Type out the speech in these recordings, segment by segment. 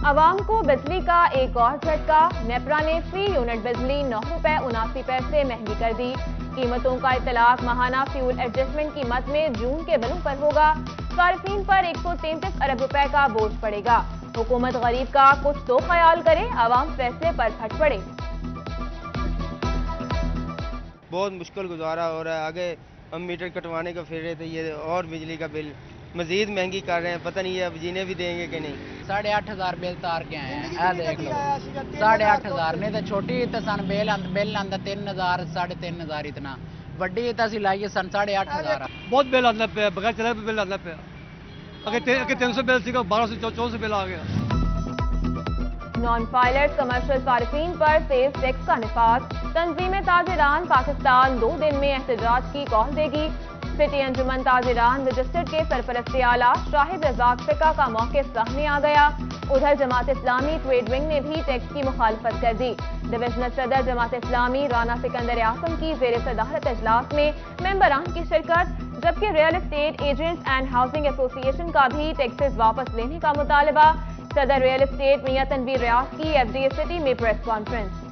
عوام کو بجلی کا ایک اور جھٹکا، نیپرا نے فی یونٹ بجلی 9 روپے 79 پیسے مہنگی کر دی۔ قیمتوں کا اطلاق ماہانہ فیول ایڈجسٹمنٹ قیمت میں جون کے بلوں پر ہوگا۔ صارفین پر 133 ارب روپے کا بوجھ پڑے گا۔ حکومت غریب کا کچھ تو خیال کرے، عوام فیصلے پر پھٹ پڑے۔ بہت مشکل گزارا ہو رہا ہے، آگے ہم میٹر کٹوانے کا پھر رہے تھے، یہ اور بجلی کا بل مزید مہنگی کر رہے ہیں، پتہ نہیں ہے اب جینے بھی دیں گے کہ نہیں۔ 8,500 بل تار کے آئے ہیں، اے دیکھ لو 8,500 نہیں تو چھوٹی تو سن بل آتا 3,000 3,500 اتنا، وڈی تو اسی لائیے سن 8,500۔ بہت بل آنا پیا، بغیر چلے بھی بل آنا پیا، اگر 300 بل سی 1200 بل آ گیا۔ نان پائلٹ کمرشل صارفین پر سیلز ٹیکس کا نفاذ، تنظیم تاجران پاکستان 2 دن میں احتجاج کی کال دے گی۔ سٹی انجمن تاجران رجسٹرڈ کے سرپرست اعلیٰ شاہد رزاق فقہ کا موقف سامنے آ گیا۔ ادھر جماعت اسلامی ٹریڈ ونگ نے بھی ٹیکس کی مخالفت کر دی۔ ڈویژنل صدر جماعت اسلامی رانا سکندر اعظم کی زیر صدارت اجلاس میں ممبران کی شرکت، جبکہ real estate agents and housing ایسوسی ایشن کا بھی ٹیکسز واپس لینے کا مطالبہ۔ صدر ریئل اسٹیٹ میاں تنویر ریاض کی ایف ڈی اے سٹی میں پریس کانفرنس۔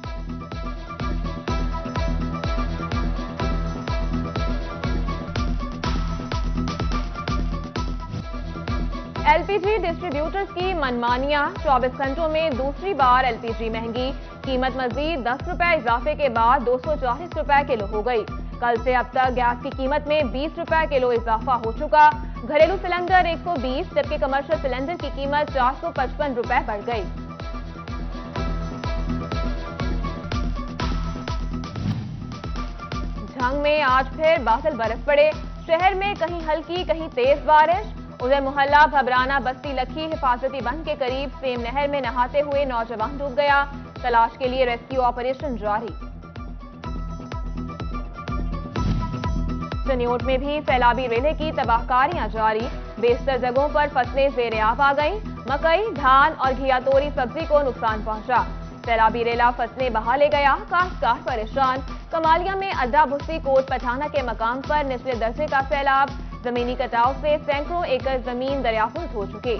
ایل پی جی ڈسٹریبیوٹرز کی منمانیاں، 24 گھنٹوں میں دوسری بار ایل پی جی مہنگی، قیمت مزید 10 روپے اضافے کے بعد 240 روپے کلو ہو گئی۔ کل سے اب تک گیس کی قیمت میں 20 روپے کلو اضافہ ہو چکا۔ گھریلو سلنڈر 120 جبکہ کمرشل سلنڈر کی قیمت 455 روپے بڑھ گئی۔ جھنگ میں آج پھر بادل برس پڑے، شہر میں کہیں ہلکی کہیں تیز بارش۔ ادھر محلہ بھبرانہ بستی لکھی حفاظتی بند کے قریب سیم نہر میں نہاتے ہوئے نوجوان ڈوب گیا، تلاش کے لیے ریسکیو آپریشن جاری۔ چنیوٹ میں بھی سیلابی ریلے کی تباہ کاریاں جاری، بیشتر جگہوں پر فصلیں زیر آب آ گئیں، مکئی، دھان اور گھیا توری سبزی کو نقصان پہنچا۔ سیلابی ریلا فصلیں بہا لے گیا، کاشتکار پریشان۔ کمالیہ میں اڈا بھسی کوٹ پٹھانہ کے مقام پر نچلے درجے کا سیلاب، زمینی کٹاؤ سے سینکڑوں ایکڑ زمین دریافت ہو چکی۔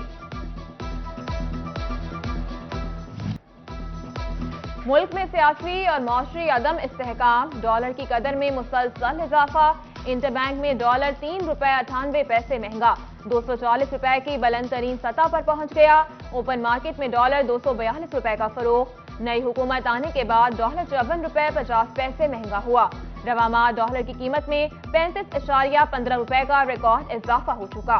ملک میں سیاسی اور معاشی عدم استحکام، ڈالر کی قدر میں مسلسل اضافہ، انٹر بینک میں ڈالر 3 روپے 98 پیسے مہنگا، 240 روپے کی بلند ترین سطح پر پہنچ گیا۔ اوپن مارکیٹ میں ڈالر 242 روپے کا فروخت۔ نئی حکومت آنے کے بعد ڈالر 54 روپے 50 پیسے مہنگا ہوا۔ رواں ماہ ڈالر کی قیمت میں 35.15 روپے کا ریکارڈ اضافہ ہو چکا۔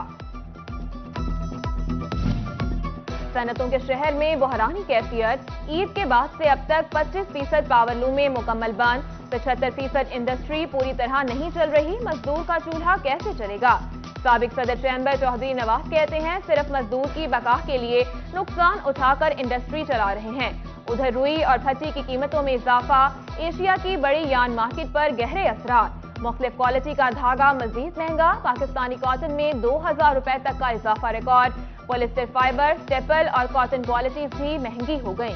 صنعتوں کے شہر میں بحرانی کیفیت، عید کے بعد سے اب تک 25% پاور لومیں مکمل بند، 75% انڈسٹری پوری طرح نہیں چل رہی، مزدور کا چولہا کیسے چلے گا؟ سابق صدر چیمبر چودھری نواز کہتے ہیں صرف مزدور کی بقا کے لیے نقصان اٹھا کر انڈسٹری چلا رہے ہیں۔ ادھر روئی اور پھٹی کی قیمتوں میں اضافہ، ایشیا کی بڑی یان مارکیٹ پر گہرے اثرات، مختلف کوالٹی کا دھاگا مزید مہنگا، پاکستانی کاٹن میں 2,000 روپے تک کا اضافہ ریکارڈ، پولیسٹر فائبر، سٹیپل اور کاٹن کوالٹیز بھی مہنگی ہو گئیں۔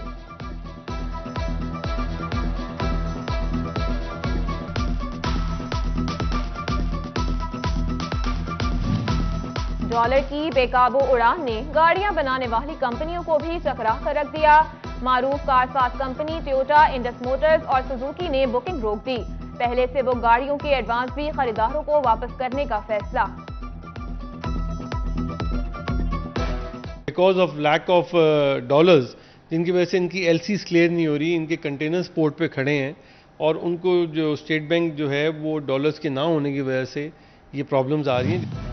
ڈالر کی بے قابو اڑان نے گاڑیاں بنانے والی کمپنیوں کو بھی چکرا کر رکھ دیا۔ معروف کار ساز کمپنی ٹویوٹا، انڈس موٹرز اور سوزوکی نے بکنگ روک دی۔ پہلے سے بک گاڑیوں کے ایڈوانس بھی خریداروں کو واپس کرنے کا فیصلہ۔ Because of lack of dollars, جن کی وجہ سے ان کی ایل سیز کلیئر نہیں ہو رہی، ان کے کنٹینرز پورٹ پہ کھڑے ہیں اور ان کو جو اسٹیٹ بینک جو ہے وہ ڈالرز کے نہ ہونے کی وجہ سے یہ پرابلمز آ رہی ہیں۔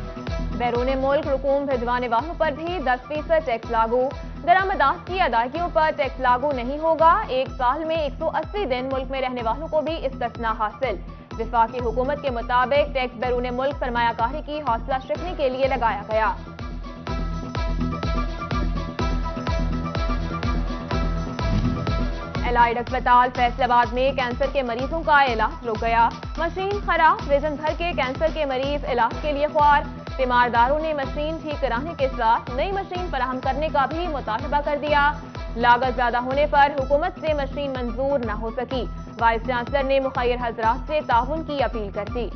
بیرون ملک رقوم بھجوانے والوں پر بھی 10% ٹیکس لاگو، درآمدات کی ادائیگیوں پر ٹیکس لاگو نہیں ہوگا۔ 1 سال میں 180 دن ملک میں رہنے والوں کو بھی استثناء حاصل۔ وفاقی حکومت کے مطابق ٹیکس بیرون ملک سرمایہ کاری کی حوصلہ شکنی کے لیے لگایا گیا۔ الائڈ اسپتال فیصل آباد میں کینسر کے مریضوں کا علاج رک گیا، مشین خراب، ریجن بھر کے کینسر کے مریض علاج کے لیے خوار۔ تیمارداروں نے مشین ٹھیک کرانے کے ساتھ نئی مشین فراہم کرنے کا بھی مطالبہ کر دیا۔ لاگت زیادہ ہونے پر حکومت سے مشین منظور نہ ہو سکی، وائس چانسلر نے مخیر حضرات سے تعاون کی اپیل کر دی۔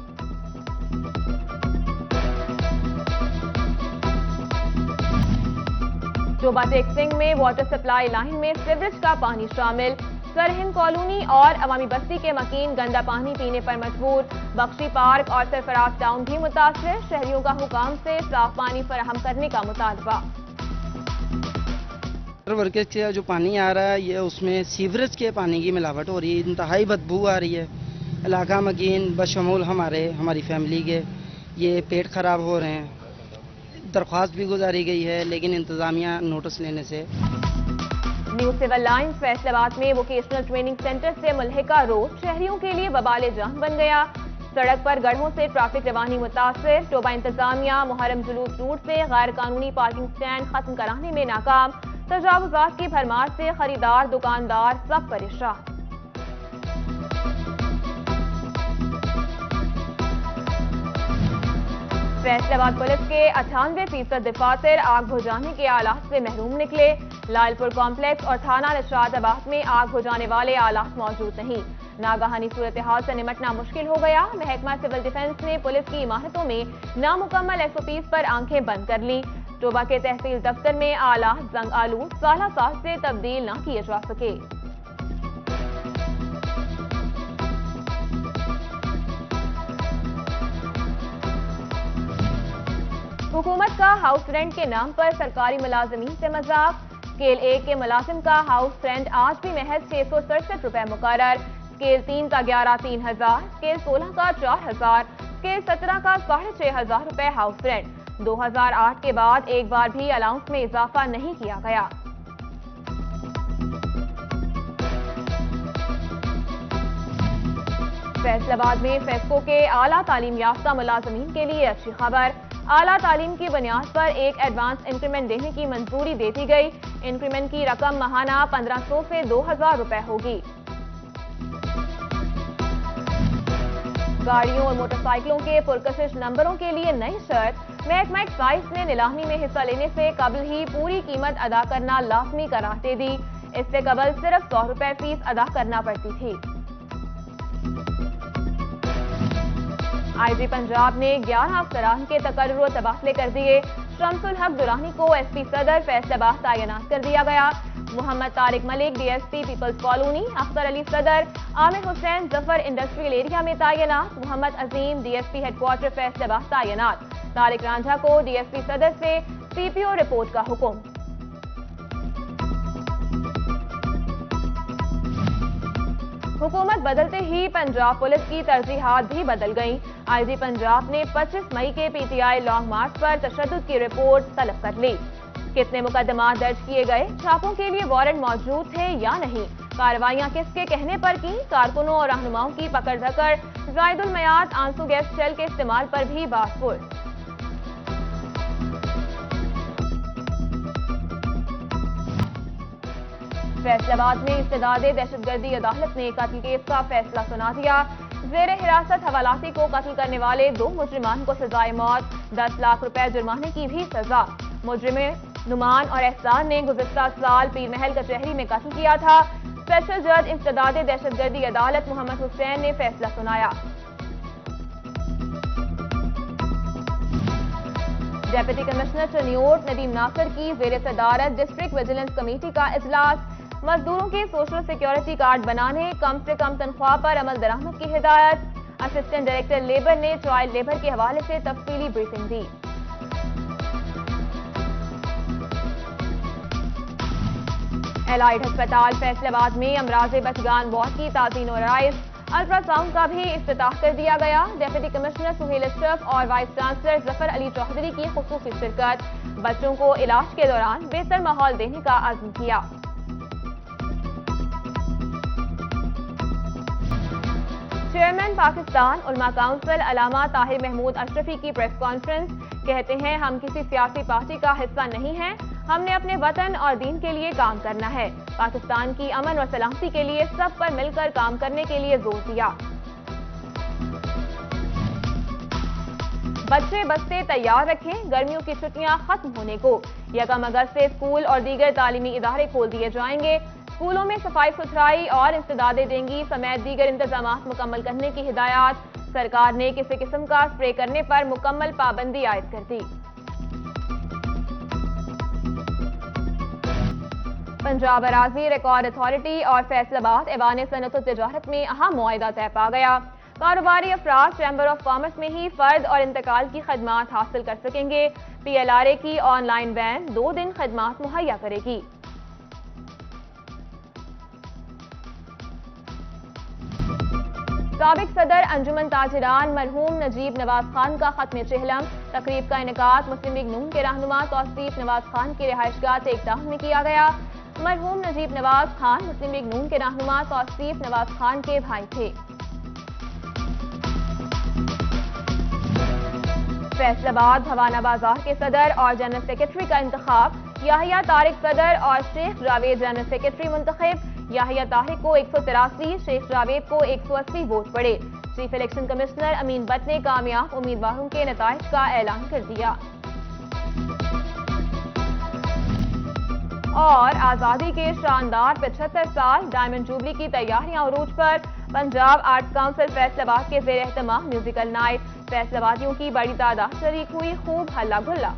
टोबा टेक सिंह में वाटर सप्लाई लाइन में सीवरेज का पानी शामिल, सरहिंद कॉलोनी और अवामी बस्ती के मकीन गंदा पानी पीने पर मजबूर, बख्शी पार्क और सरफराज टाउन भी मुतासर, शहरियों का हुकाम से साफ पानी फराहम करने का मुतालबा। वर्केज से जो पानी आ रहा है ये उसमें सीवरेज के पानी की मिलावट हो रही है, इंतहाई बदबू आ रही है। इलाका मकीन बशमूल हमारी फैमिली के ये पेट खराब हो रहे हैं। दरख्वास्त भी गुजारी गई है लेकिन इंतजामिया नोटिस लेने से। न्यू सिविल लाइन फैसलाबाद में वोकेशनल ट्रेनिंग सेंटर से मुल्हिका रोड शहरियों के लिए बबाले जान बन गया। सड़क पर गढ़ों से ट्रैफिक रवानी मुतासिर, टोबा इंतजामिया मुहर्रम जुलूस रूट से गैर कानूनी पार्किंग स्टैंड खत्म कराने में नाकाम, तजावुजात की भरमार से खरीदार दुकानदार सब परेशान। फैसलाबाद पुलिस के 98% दफातर आग बुझाने के आलात से महरूम निकले। लालपुर कॉम्प्लेक्स और थाना निशाताबाद में आग बुझाने वाले आलात मौजूद नहीं। नागहानी सूरत हाल से निमटना मुश्किल हो गया। महकमा सिविल डिफेंस ने पुलिस की इमारतों में नामुकम्मल SOPs पर आंखें बंद कर ली। टोबा के तहसील दफ्तर में आलात जंग आलूद साल से तब्दील न किए जा सके। हुकूमत का हाउस रेंट के नाम पर सरकारी मुलाजमीन से मजाक। स्केल 1 के मुलाजिम का हाउस रेंट आज भी महज 667 रुपए मुकर्रर, स्केल 3 का 11,000, स्केल 16 का 4,000, स्केल 17 का 6,500 रुपए हाउस रेंट। 2008 के बाद एक बार भी अलाउंस में इजाफा नहीं किया गया। फैसलाबाद में फेस्को के आला तालीम याफ्ता मुलाजमीन के लिए अच्छी खबर। आला तालीम की बुनियाद पर एक एडवांस इंक्रीमेंट देने की मंजूरी दे दी गई। इंक्रीमेंट की रकम माहाना 1500 से 2000 रुपए होगी। गाड़ियों और मोटरसाइकिलों के पुरकशिश नंबरों के लिए नई शर्त। महकमा एक्साइज ने नीलामी में हिस्सा लेने से कबल ही पूरी कीमत अदा करना लाजमी करार दे दी। इससे कबल सिर्फ 100 रुपए फीस अदा करना पड़ती थी। IG पंजाब ने 11 अफसरान के तकर्रुर और तबादले कर दिए। शम्सुल हक दुरानी को SP सदर फैसलाबाद तैनात कर दिया गया। Mohammad Tariq Malik DSP people's colony, Akhtar Ali Saddar, Aamir Hussain Zafar industrial area में तैनात। मोहम्मद अजीम DSP हेडक्वार्टर फैसलाबाद तैनात। तारिक रांझा को DSP सदर से CPO रिपोर्ट का हुक्म। हुकूमत बदलते ही पंजाब पुलिस की तरजीहात भी बदल गईं। IG पंजाब ने 25 मई के PTI लॉन्ग मार्च पर तशद्दुद की रिपोर्ट तलब कर ली। कितने मुकदमा दर्ज किए गए, छापों के लिए वारंट मौजूद थे या नहीं, कार्रवाइयां किसके कहने पर की, कारकुनों और रहनुमाओं की पकड़ धकड़, जायदुल मयाद आंसू गैस शेल के इस्तेमाल पर भी बात। फैसलाबाद में इस्तेदादे दहशतगर्दी अदालत ने कत्ल केस का फैसला सुना दिया। जेरे हिरासत हवालाती को कत्ल करने वाले 2 मुजरिमान को सजाए मौत, 10 लाख रुपए जुर्माने की भी सजा। मुजरिमें नुमान और एहसान ने गुज़िश्ता साल पीर महल कचहरी में कत्ल किया था। स्पेशल जज इस्तेदादे दहशतगर्दी अदालत मोहम्मद हुसैन ने फैसला सुनाया। डेप्यूटी कमिश्नर चनियोट नदीम नासिर की ज़ेरे सदारत डिस्ट्रिक्ट विजिलेंस कमेटी का इजलास। मजदूरों के सोशल सिक्योरिटी कार्ड बनाने, कम से कम तनख्वाह पर अमल दरामद की हिदायत। असिस्टेंट डायरेक्टर लेबर ने चाइल्ड लेबर के हवाले से तफसीली ब्रीफिंग दी। एलाइड अस्पताल फैसलाबाद में अमराज बचगान वार्ड की ताज़ीन और आइस, अल्ट्रासाउंड का भी इफ्तिताह कर दिया गया। डेप्यूटी कमिश्नर सुहेल अशरफ और वाइस चांसलर जफर अली चौधरी की खुसूसी शिरकत। बच्चों को इलाज के दौरान बेहतर माहौल देने का अज़्म किया। चेयरमैन पाकिस्तान उलमा काउंसिल अल्लामा ताहिर महमूद अशरफी की प्रेस कॉन्फ्रेंस। कहते हैं हम किसी सियासी पार्टी का हिस्सा नहीं हैं, हमने अपने वतन और दीन के लिए काम करना है। पाकिस्तान की अमन और सलामती के लिए सब पर मिलकर काम करने के लिए जोर दिया। बच्चे बस्ते तैयार रखें, गर्मियों की छुट्टियां खत्म होने को। 1 अगस्त से स्कूल और दीगर तालीमी इदारे खोल दिए जाएंगे। स्कूलों में सफाई सुथराई और इंसदादे डेंगी समेत दीगर इंतजामात मुकम्मल करने की हिदायत। सरकार ने किसी किस्म का स्प्रे करने पर मुकम्मल पाबंदी आयद कर दी। पंजाब अराजी रिकॉर्ड अथॉरिटी और फैसलाबाद ऐवान सनअत और तिजारत में अहम मुआहिदा तय पा गया। कारोबारी अफराद चैम्बर ऑफ कॉमर्स में ही फर्द और इंतकाल की खदमात हासिल कर सकेंगे। PLRA की ऑनलाइन वैन 2 दिन खदमात मुहैया करेगी। साबिक सदर अंजुमन ताजिरान मरहूम नजीब नवाज खान का खत्म चहलम। तकरीब का इनेकाद मुस्लिम लीग नून के रहनुमा तौसीफ नवाज खान की रिहाइशगाह टेकडाउन में किया गया। मरहूम नजीब नवाज खान मुस्लिम लीग नून के रहनुमा तौसीफ नवाज खान के भाई थे। फैसलाबाद हवाना बाजार के सदर और जनरल सेक्रेटरी का इंतखाब। याहिया तारिक सदर और शेख जावेद जनरल सेक्रेटरी मुंतखब। याहिया तारिक को 183, शेख जावेद को 180 वोट पड़े। Chief election commissioner Amin Butt ने कामयाब उम्मीदवारों के नताइज का ऐलान कर दिया। और आज़ादी के शानदार 75 साल डायमंड जुबली की तैयारियां उरूज पर। पंजाब आर्ट्स काउंसिल फैसलाबाद के ज़ेर एहतमाम म्यूजिकल नाइट। फैसलाबादियों की बड़ी तादाद शरीक हुई, खूब हल्ला गुल्ला।